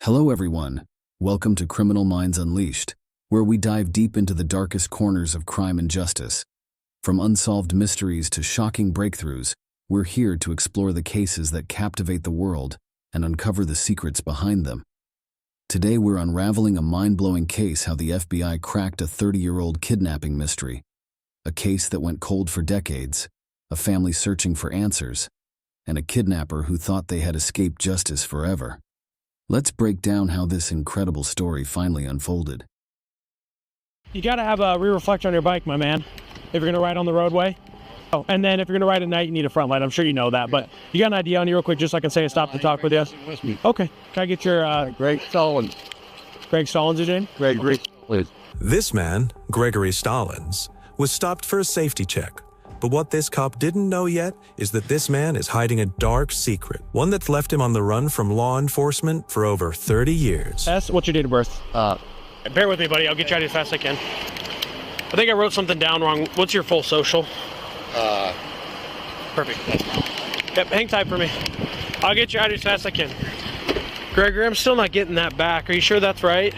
Hello everyone, welcome to Criminal Minds Unleashed, where we dive deep into the darkest corners of crime and justice. From unsolved mysteries to shocking breakthroughs, we're here to explore the cases that captivate the world and uncover the secrets behind them. Today we're unraveling a mind-blowing case how the FBI cracked a 30-year-old kidnapping mystery. A case that went cold for decades, a family searching for answers, and a kidnapper who thought they had escaped justice forever. Let's break down how this incredible story finally unfolded. You gotta have a rear reflector on your bike, my man, if you're gonna ride on the roadway. Oh, and then if you're gonna ride at night, you need a front light. I'm sure you know that, but you got an ID on you real quick, just so I can say a stop to talk with you? Okay. Can I get your, Greg Stallings. Greg Stallings, is your name? Gregory Stallings. This man, Gregory Stallings, was stopped for a safety check. But what this cop didn't know yet is that this man is hiding a dark secret, one that's left him on the run from law enforcement for over 30 years. What's your date of birth? Bear with me, buddy. I'll get you out as fast as I can. I think I wrote something down wrong. What's your full social? Perfect. Yep, hang tight for me. I'll get you out as fast as I can. Gregory, I'm still not getting that back. Are you sure that's right?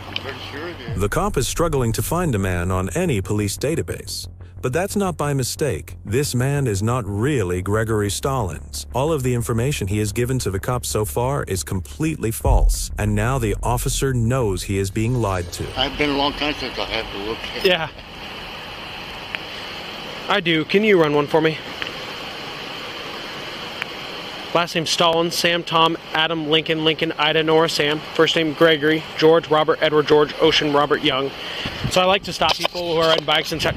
I'm pretty sure it is. The cop is struggling to find a man on any police database. But that's not by mistake. This man is not really Gregory Stallings. All of the information he has given to the cops so far is completely false. And now the officer knows he is being lied to. I've been a long time since I had to look at it. Yeah. I do. Can you run one for me? Last name Stallings, Sam, Tom, Adam, Lincoln, Ida, Nora, Sam. First name Gregory, George, Robert, Edward, George, Ocean, Robert, Young. So I like to stop people who are riding bikes and check.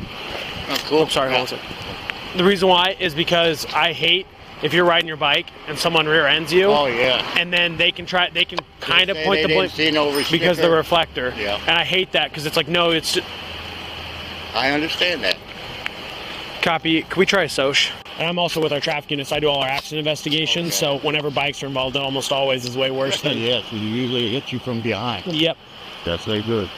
Oh, cool. I'm sorry, hold on a second. The reason why is because I hate if you're riding your bike and someone rear ends you. Oh, yeah. And then they can kind of Say point they the blame didn't see no because the sticker. reflector. Yeah. And I hate that because it's like, no, it's I understand that. copy. Can we try a soch? And I'm also with our traffic units. I do all our accident investigations. Okay. So whenever bikes are involved, it almost always is way worse than. Yes, it usually hits you from behind. Yep. That's very good.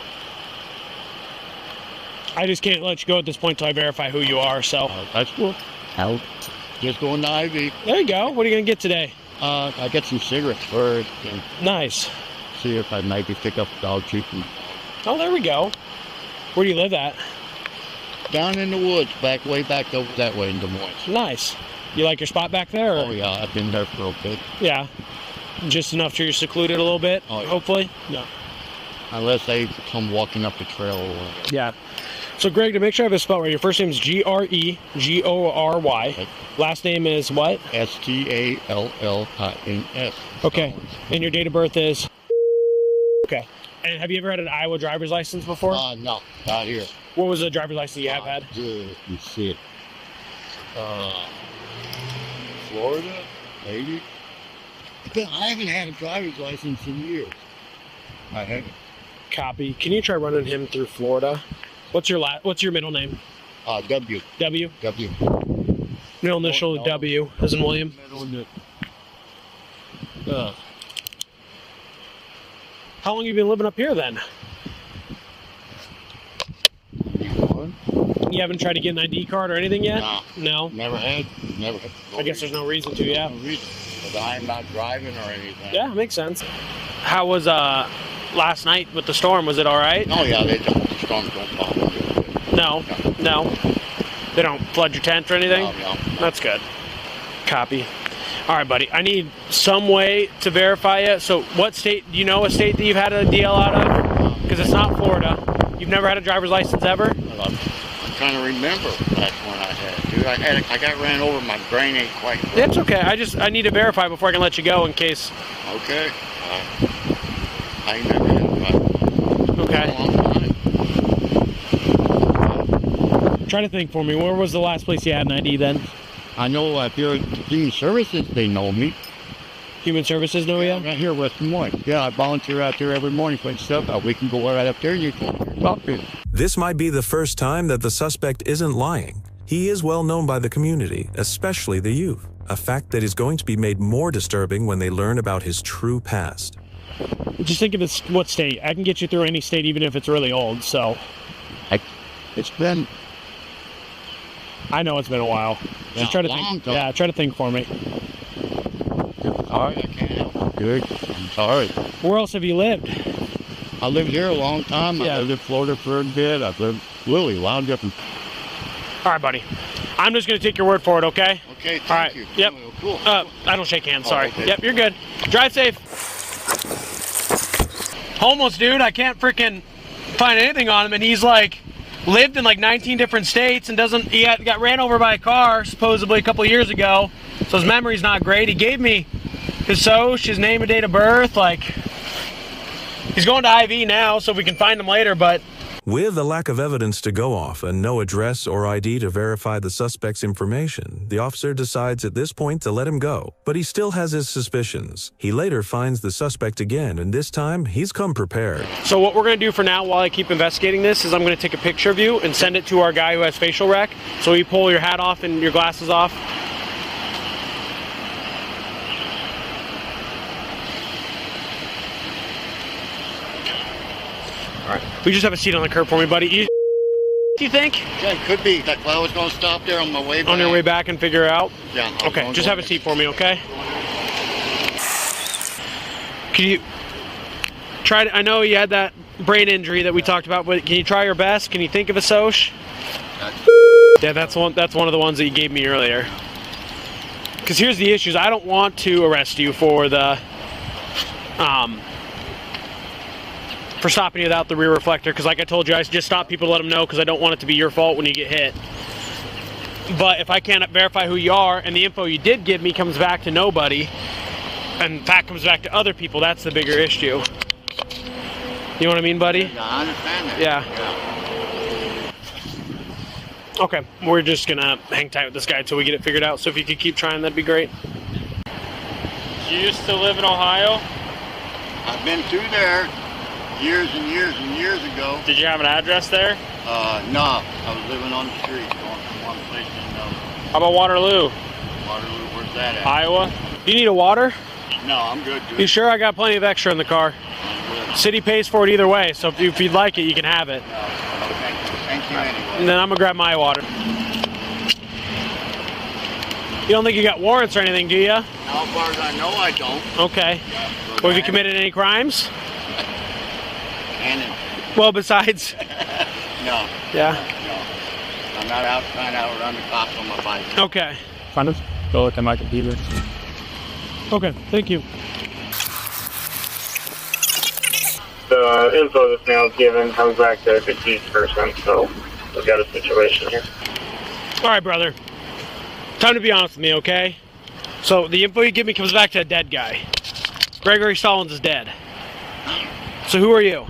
I just can't let you go at this point till I verify who you are. So That's cool. I'll just go in the IV. there you go. What are you gonna get today? I get some cigarettes first and Nice. see if I maybe pick up dog treatment. Oh, there we go. Where do you live at? Down in the woods, way back over that way in Des Moines. Nice. You like your spot back there? Or? Oh, yeah, I've been there for a bit. Yeah. Just enough to you're secluded a little bit, Oh, yeah. hopefully? Yeah. Unless they come walking up the trail or whatever. Yeah. So, Greg, to make sure I have a spell right, your first name is Gregory. Okay. Last name is what? Stallings. Okay. And your date of birth is? Okay. And have you ever had an Iowa driver's license before? No, not here. What was the driver's license you have had? Good. You see it. Florida, maybe. I haven't had a driver's license in years. I haven't. Copy. Can you try running him through Florida? What's your middle name? W. W? W. Middle initial No. W, as in William. How long have you been living up here then? You haven't tried to get an ID card or anything yet? No. No? Never had. I guess there's no reason to, yeah. No reason. But I'm not driving or anything. Yeah, makes sense. How was last night with the storm? Was it all right? Oh, yeah, the storms don't bother me. No. They don't flood your tent or anything? No. That's good. Copy. All right, buddy. I need some way to verify it. So what state, do you know a state that you've had a DL out of? Because it's not Florida. You've never had a driver's license ever? I'm trying to remember that one I had. Dude, I got ran over. My brain ain't quite right. It's okay. I need to verify before I can let you go in case. Okay. I never had a driver's license. Okay. A long time. Try to think for me. Where was the last place you had an ID then? I know if you're Human Services, they know me. Human Services know you? Right here, West Des Moines. Yeah, I volunteer out there every morning for stuff. We can go right up there and you can talk to me. This might be the first time that the suspect isn't lying. He is well known by the community, especially the youth, a fact that is going to be made more disturbing when they learn about his true past. Just think of it, what state. I can get you through any state even if it's really old, so. It's been... I know it's been a while. Just try to think. long time. Yeah, try to think for me. Sorry, I can't help. good. I'm sorry. Where else have you lived? I lived here a long time. Yeah. I lived in Florida for a bit. I've lived really a lot of different. All right, buddy. I'm just going to take your word for it, okay? Okay, thank All right. you. Yep. Oh, cool. I don't shake hands, sorry. okay. Yep, you're good. Drive safe. Homeless dude, I can't freaking find anything on him, and he's like lived in like 19 different states and got ran over by a car supposedly a couple years ago, so his memory's not great. He gave me his SOCH, his name and date of birth. Like, he's going to IV now, so we can find him later, but With a lack of evidence to go off and no address or ID to verify the suspect's information, the officer decides at this point to let him go. But he still has his suspicions. He later finds the suspect again, and this time he's come prepared. So what we're going to do for now while I keep investigating this is I'm going to take a picture of you and send it to our guy who has facial rec. So you pull your hat off and your glasses off. All right. We just have a seat on the curb for me, buddy. Do you think? Yeah, it could be. That's why I was going to stop there on my way back. On your way back and figure it out? Yeah. Okay, just have a seat for me, okay? Can you try to, I know you had that brain injury that we talked about, but can you try your best? Can you think of a SOCH? Yeah, that's one of the ones that you gave me earlier. Because here's the issues. I don't want to arrest you for the for stopping you without the rear reflector, because like I told you, I just stop people to let them know because I don't want it to be your fault when you get hit. But if I can't verify who you are and the info you did give me comes back to nobody, and in fact comes back to other people, that's the bigger issue. You know what I mean, buddy? Yeah, I understand that. Yeah. Okay, we're just gonna hang tight with this guy until we get it figured out. So if you could keep trying, that'd be great. You used to live in Ohio? I've been through there years and years and years ago. Did you have an address there? No. I was living on the street, going from one place to another. How about Waterloo? Waterloo, where's that at? Iowa? You need a water? No, I'm good, dude. You sure? I got plenty of extra in the car. I'm good. City pays for it either way, so if you'd like it, you can have it. No, thank you anyway. And then I'm gonna grab my water. You don't think you got warrants or anything, do you? As far as I know, I don't. Okay. Well, have you committed any crimes? And Well, besides... no. Yeah? No. I'm not out trying to outrun the cops on my bike. Okay. Find us. Go look at my computer. Okay, thank you. The info that's now given comes back to a deceased person, so we've got a situation here. All right, brother. Time to be honest with me, okay? So the info you give me comes back to a dead guy. Gregory Stallings is dead. So who are you?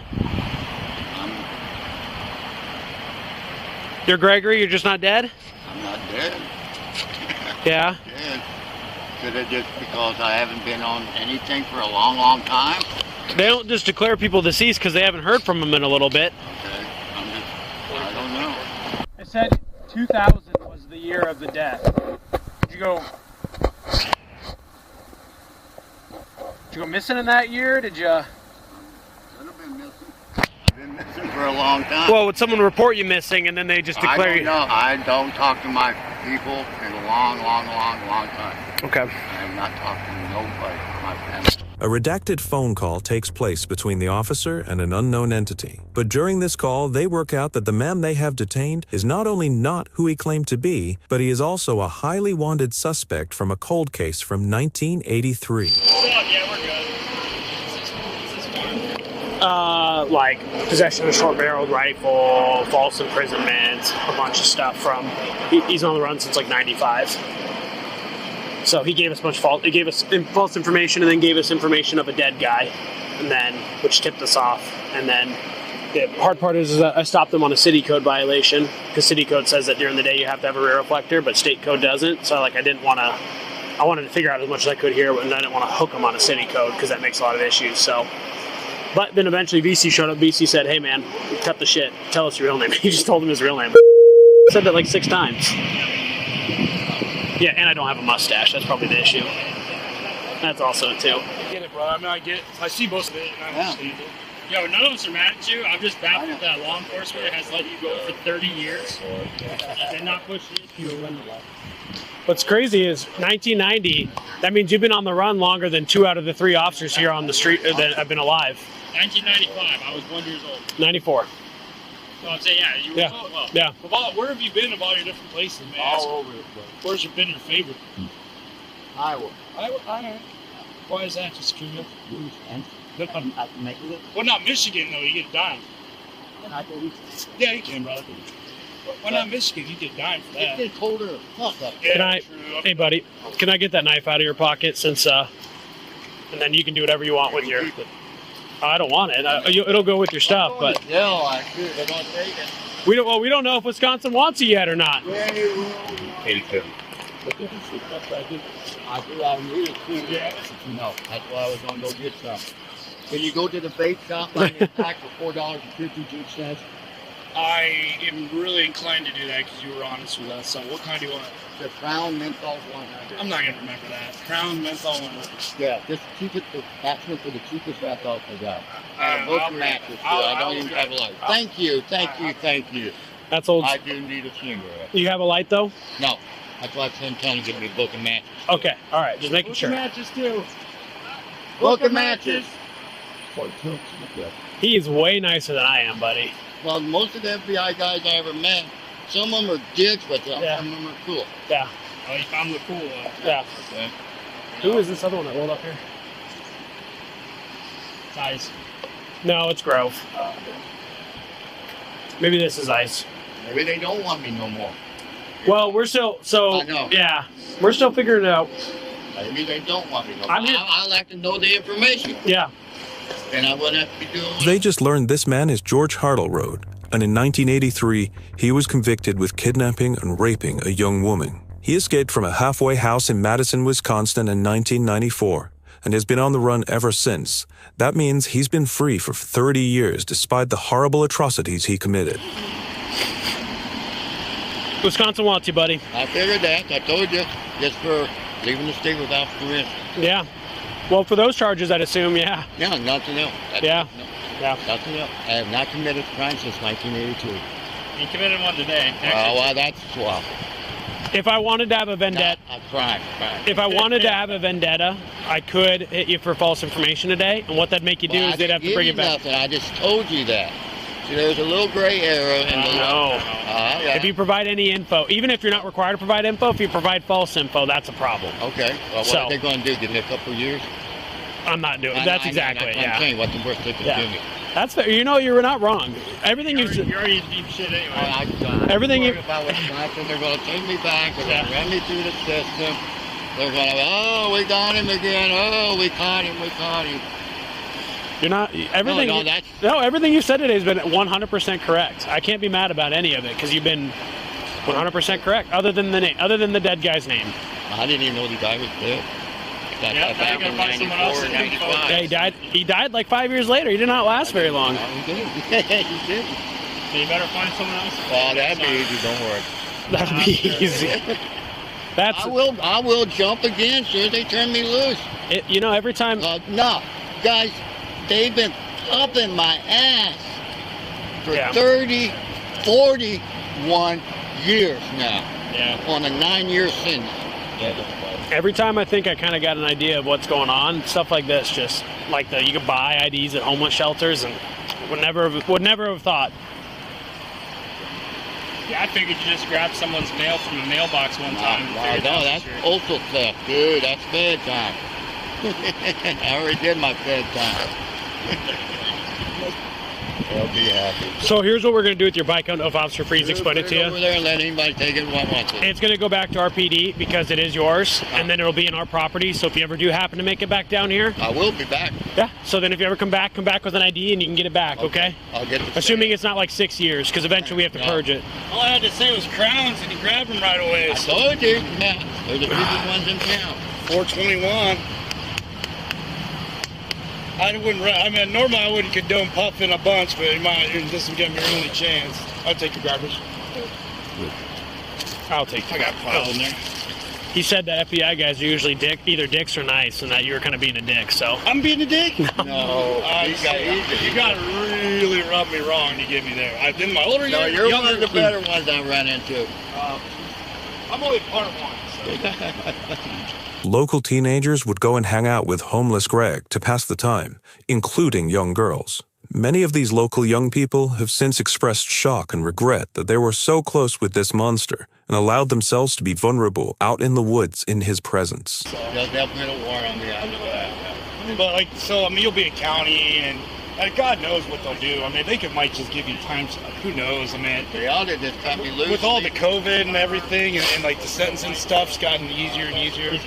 You're Gregory, you're just not dead? I'm not dead. Yeah? Dead. Could it just because I haven't been on anything for a long, long time? They don't just declare people deceased because they haven't heard from them in a little bit. Okay. I don't know. It said 2000 was the year of the death. Did you go missing in that year? Did you? I've been missing. I've been missing for a long time. Well, would someone report you missing and then they just declare I don't know. I don't talk to my people in a long, long, long, long time. Okay. I have not talked to nobody, my family. A redacted phone call takes place between the officer and an unknown entity. But during this call, they work out that the man they have detained is not only not who he claimed to be, but he is also a highly wanted suspect from a cold case from 1983. Like possession of a short-barreled rifle, false imprisonment, a bunch of stuff from. He's on the run since like '95. So he gave us he gave us false information, and then gave us information of a dead guy, and then which tipped us off. And then the hard part is that I stopped them on a city code violation because city code says that during the day you have to have a rear reflector, but state code doesn't. So like I wanted to figure out as much as I could here, and I didn't want to hook them on a city code because that makes a lot of issues. So. But then eventually VC showed up. VC said, "Hey man, cut the shit. Tell us your real name." He just told him his real name. Said that like 6 times. Yeah, and I don't have a mustache. That's probably the issue. That's also it too. I get it, bro. I mean, I see most of it, and I understand it. Yo, none of us are mad at you. I'm just baffled that law enforcement has let you go for 30 years and not push you to a limit. What's crazy is 1990. That means you've been on the run longer than 2 out of the 3 officers here on the street that have been alive. 1995. I was 1 year old. 94. So I'd say, yeah, you were well. Yeah. Where have you been of all your different places, man? All over the place. Where's been your favorite? Iowa. Iowa. Why is that? Just curious. I can make it. Well, not Michigan, though. You get dying. Yeah, you can, brother. Why not Michigan? You get dying for that. It's colder than fuck up. Can I, hey buddy, can I get that knife out of your pocket since, and then you can do whatever you want with your, I don't want it. It'll go with your stuff, but Yeah, I do. They're gonna take it. we don't know if Wisconsin wants it yet or not. Yeah, they will. 82. I do. I need it too. Yeah. No, that's why I was gonna go get some. Can you go to the bait shop buy me a pack for $4.52? I am really inclined to do that because you were honest with us. So what kind do you want? The Crown Menthol 100. I'm not going to remember that. Crown Menthol 100. Yeah, just cheapest. Actually, for the cheapest menthol I got. I'll Both matches. I don't even have a light. Thank you. That's old. I do need a cigarette. You have a light though? No, that's why I'm trying to get me a book of matches. Okay, all right, just making sure. Matches too. Book of matches. He is way nicer than I am, buddy. Well, most of the FBI guys I ever met, some of them are dicks, but some Yeah. of them are cool. Yeah, Oh, you found the cool one. yeah. Okay. Who is this other one that rolled up here? It's ice. No, it's Grove. Maybe this is Ice. Maybe they don't want me no more. Well, we're still, so, I know. yeah, we're still figuring it out. Maybe they don't want me no more. I'm here- I like to know the information, Yeah. and I wouldn't have to be doing. They just learned this man is George Hardle Road, and in 1983, he was convicted with kidnapping and raping a young woman. He escaped from a halfway house in Madison, Wisconsin in 1994, and has been on the run ever since. That means he's been free for 30 years despite the horrible atrocities he committed. Wisconsin wants you, buddy. I figured that. I told you, just for leaving the state without permission. Yeah. Well, for those charges, I'd assume, yeah. Yeah, nothing else. Yeah. Yeah. Nothing else. I have not committed a crime since 1982. You committed one today. Well, that's well. If I wanted to have a vendetta, A crime. if I wanted to have a vendetta, I could hit you for false information today. And what that'd make you do Well, is I they'd have didn't to bring give it you back. nothing. I just told you that. See, there's a little gray area in the No. yeah. If you provide any info, even if you're not required to provide info, if you provide false info, that's a problem. Okay. Well, what So- are they going to do? Give me a couple of years? I'm not doing. I That's know, exactly. that's what I'm Yeah. saying. What's the worst they can Yeah. do me? That's fair. You know, you're not wrong. Everything you said. You're already in deep shit anyway. Everything you- about Wisconsin, they're going to take me back. They're going to Yeah. run me through the system. They're going to, oh, we got him again. Oh, we caught him. You're not. Everything. No, that's- No, everything you said today has been 100% correct. I can't be mad about any of it because you've been 100% correct. Other than the name, other than the dead guy's name. I didn't even know the guy was dead. Yeah, now you gotta find someone else's info. 95. Yeah, he died. He died like 5 years later. He did not last very long. He did. He did. So you better find someone else. Oh, that'd be easy. Don't worry. That'd be easy. That's I will jump again as soon as they turn me loose. it. You know, every time. No, guys, they've been up in my ass for Yeah. 30, 41 years now Yeah. on a 9-year sentence. Every time I think I kind of got an idea of what's going on, stuff like this, just like you could buy IDs at homeless shelters, and would never have thought. Yeah, I figured you just grabbed someone's mail from the mailbox one time. and Wow, figured no, out that's the truth. postal theft, dude. That's Fed time. I already did my Fed time. They'll be happy. So here's what we're going to do with your bike. I don't know if Officer Freeze explained it to Over you. there and let anybody take it what wants it. It's going to go back to our PD because it is yours, and then it'll be in our property. So if you ever do happen to make it back down here, I will be back. yeah. So then if you ever come back with an ID and you can get it back, okay? I'll get the Assuming it's not like 6 years, because eventually we have to No. purge it. All I had to say was crowns, and he grabbed them right away. I told you. Yeah, they're the biggest ones in town. 421. I wouldn't. I mean, normally I wouldn't condone puffing a bunch, but this would give me your only chance. I'll take your garbage. I'll take. I got a pile in there. He said that FBI guys are usually either dicks or nice, and that you were kind of being a dick. So I'm being a dick? No. You got to really rub me wrong to get me there. I've been my older No, years. you're one of the better ones I run into. I'm only part of one. So. Local teenagers would go and hang out with homeless Greg to pass the time, including young girls. Many of these local young people have since expressed shock and regret that they were so close with this monster and allowed themselves to be vulnerable out in the woods in his presence. They'll definitely a war on me after that. But like, so I mean, you'll be a county, and God knows what they'll do. I mean, might just give you time. Who knows? I mean, They all did just cut me loose. with all the COVID and everything, and like the sentencing stuff's gotten easier and easier.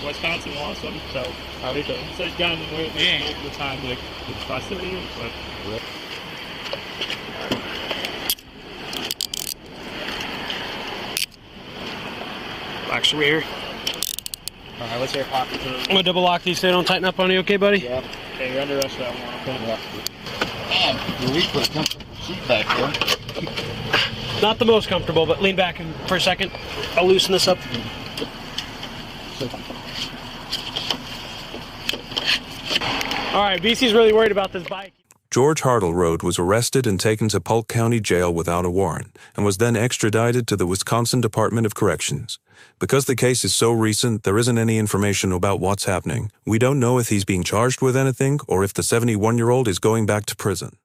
Wisconsin wants them, so it's gotten over the time, like it's possibility, but. Locks are here. All right, let's hear pocket. I'm gonna double lock these so they don't tighten up on you, okay, buddy? Yep. Okay, you're under arrest for that one. Okay. Damn, we put a comfortable seat back there. Not the most comfortable, but lean back for a second. I'll loosen this up. All right, BC's really worried about this bike. George Hardle Road was arrested and taken to Polk County Jail without a warrant and was then extradited to the Wisconsin Department of Corrections. Because the case is so recent, there isn't any information about what's happening. We don't know if he's being charged with anything or if the 71-year-old is going back to prison.